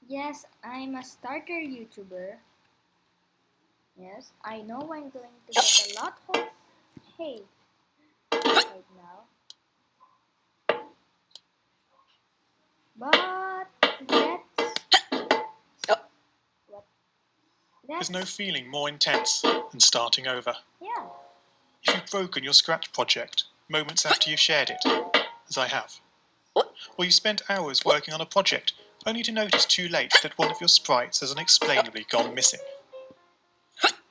Yes, I'm a starter YouTuber. Yes, I know I'm going to get a lot of hate right now. But what? There's no Let's feeling more intense than starting over. yeah. If you've broken your Scratch project moments after you've shared it, as I have, or you spent hours working on a project only to notice too late that one of your sprites has unexplainably gone missing.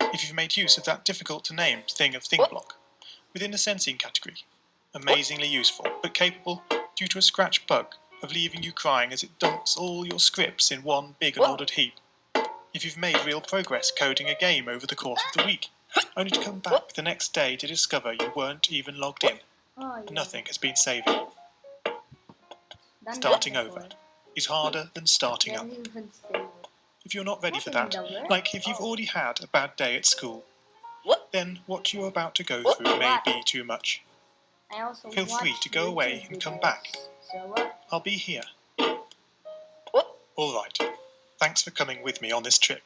If you've made use of that difficult to name thing of thing block within the sensing category, amazingly useful but capable, due to a Scratch bug, of leaving you crying as it dumps all your scripts in one big unordered heap. If you've made real progress coding a game over the course of the week, only to come back the next day to discover you weren't even logged in, Oh yeah. nothing has been saving. Done Starting that over before. is harder than starting up. Didn't even save it. If you're not ready for Nothing that, in the work? like if you've already had a bad day at school, then what you're about to go through may What? be too much. I also Feel free watch to go away YouTube and come videos. back. So what? I'll be here. Alright, thanks for coming with me on this trip.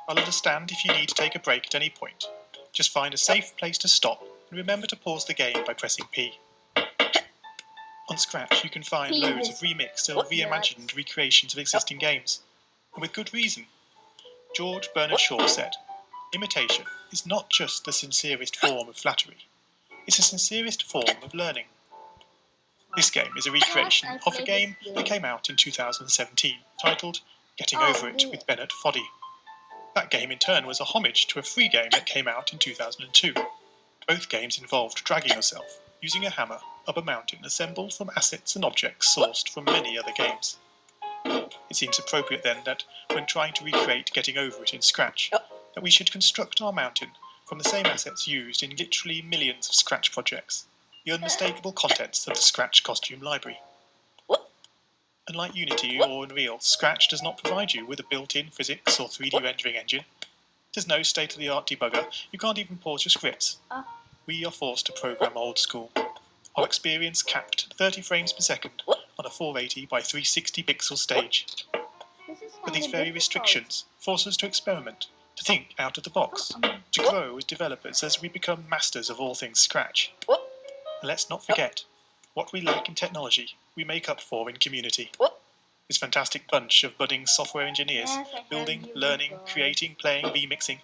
I'll understand if you need to take a break at any point. Just find a safe place to stop and remember to pause the game by pressing P. On Scratch, you can find P loads is of remixed or reimagined recreations of existing games, and with good reason. George Bernard Shaw said, "Imitation is not just the sincerest form of flattery, it's the sincerest form of learning." This game is a recreation Yes, I of a played game this that game. came out in 2017, titled Getting Oh, Over It with Bennett Foddy. That game in turn was a homage to a free game that came out in 2002. Both games involved dragging yourself, using a hammer, up a mountain assembled from assets and objects sourced from many other games. It seems appropriate then that, when trying to recreate Getting Over It in Scratch, that we should construct our mountain from the same assets used in literally millions of Scratch projects, the unmistakable contents of the Scratch costume library. Unlike Unity or Unreal, Scratch does not provide you with a built-in physics or 3D rendering engine. There's no state-of-the-art debugger. You can't even pause your scripts. We are forced to program old school. Our experience capped at 30 frames per second on a 480 by 360 pixel stage. This is But these kinda very difficult. restrictions force us to experiment, to think out of the box, to grow as developers as we become masters of all things Scratch. And let's not forget, what we lack in technology, we make up for in community. This fantastic bunch of budding software engineers, Yes, I heard building, you learning, before. creating, playing, remixing,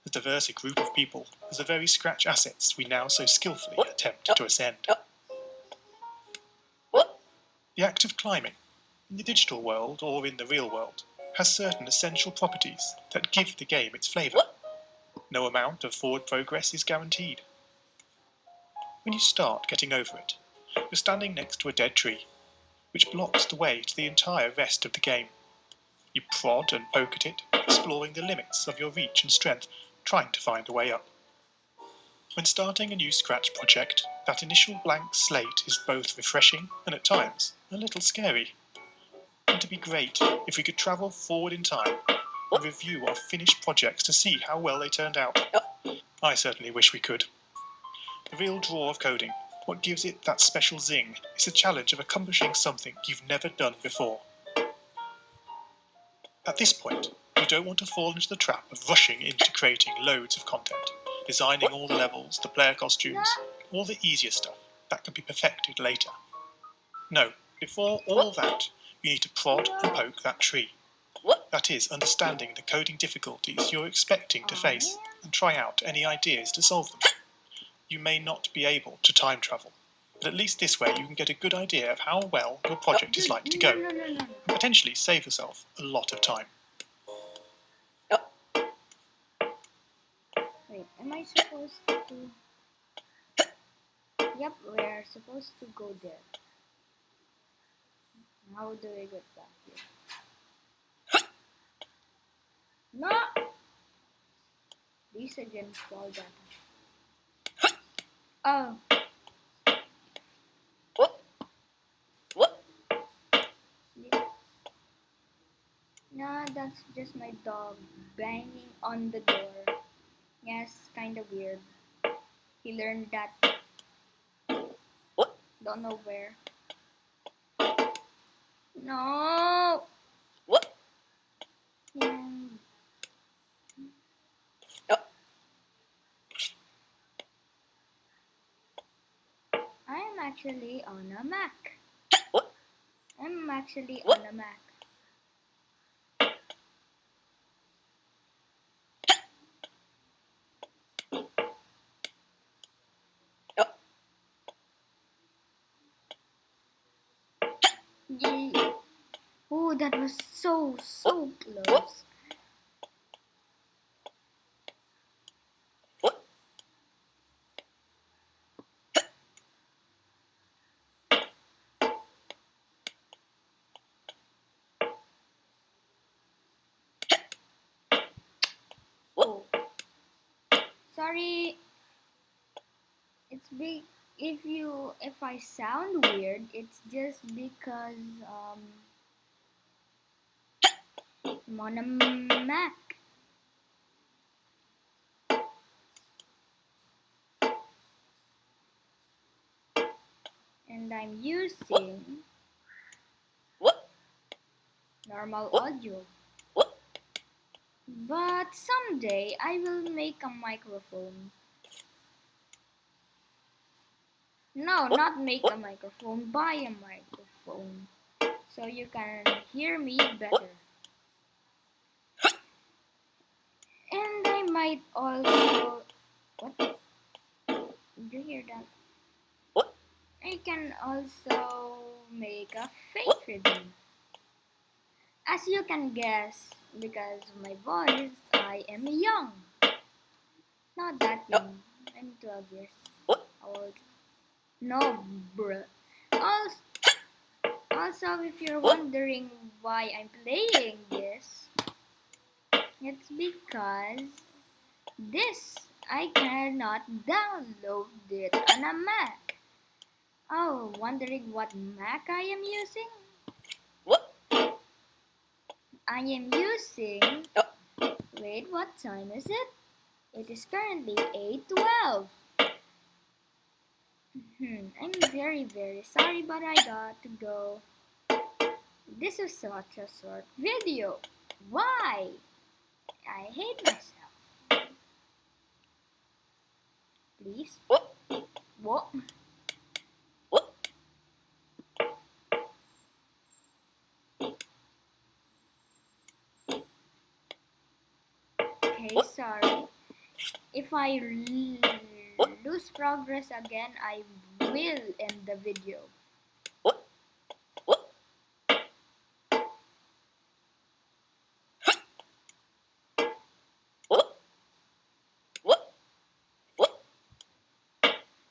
as diverse a group of people as the very Scratch assets we now so skillfully attempt to ascend. The act of climbing, in the digital world or in the real world, has certain essential properties that give the game its flavour. No amount of forward progress is guaranteed. When you start getting over it, you're standing next to a dead tree, which blocks the way to the entire rest of the game. You prod and poke at it, exploring the limits of your reach and strength, trying to find a way up. When starting a new Scratch project, that initial blank slate is both refreshing and at times a little scary. Wouldn't it be great if we could travel forward in time and review our finished projects to see how well they turned out? I certainly wish we could. The real draw of coding, what gives it that special zing, is the challenge of accomplishing something you've never done before. At this point, you don't want to fall into the trap of rushing into creating loads of content, designing all the levels, the player costumes, all the easier stuff that can be perfected later. No, before all that, you need to prod and poke that tree. That is, understanding the coding difficulties you're expecting to face and try out any ideas to solve them. You may not be able to time travel, but at least this way you can get a good idea of how well your project is like to go, and potentially save yourself a lot of time. Wait, am I supposed to? Yep, we are supposed to go there. How do I get back here? No! These again fall back. Oh. Yeah. Nah, that's just my dog banging on the door. Yes, kinda weird. He learned that. Don't know where. No! actually on a Mac. I'm actually on a Mac. Yay. Oh, that was so close. Oh, sorry. It's big. If I sound weird, it's just because I'm on a Mac. And I'm using normal audio. But someday I will make a microphone. No, not make a microphone, buy a microphone. So you can hear me better. And I might also... What? Did you hear that? I can also make a face review. As you can guess, because of my voice, I am young. Not that young. I'm 12 years old. No, bruh. Also, if you're wondering why I'm playing this, it's because I cannot download it on a Mac. Oh, wondering what Mac I am using? I am using... Wait, what time is it? It is currently 8:12. I'm very sorry, but I got to go. This is such a short video. Why? I hate myself. Please. What? Okay, sorry. If I lose progress again, I will end the video.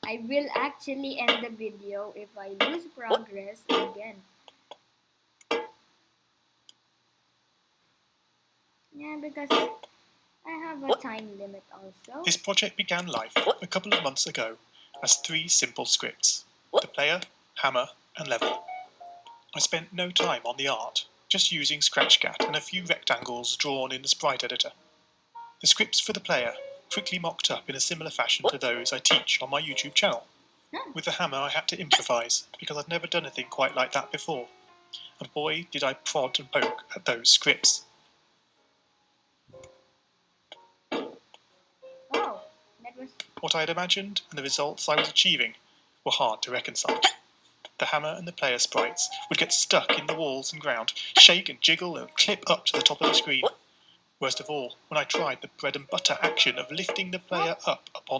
I will actually end the video if I lose progress again. Yeah, because I have a time limit also. This project began life a couple of months ago as 3 simple scripts: the player, hammer, and level. I spent no time on the art, just using Scratchcat and a few rectangles drawn in the sprite editor. The scripts for the player quickly mocked up in a similar fashion to those I teach on my YouTube channel. With the hammer I had to improvise because I'd never done anything quite like that before. And boy did I prod and poke at those scripts. Oh, that was... What I had imagined and the results I was achieving were hard to reconcile. The hammer and the player sprites would get stuck in the walls and ground, shake and jiggle and clip up to the top of the screen. Worst of all, when I tried the bread and butter action of lifting the player up upon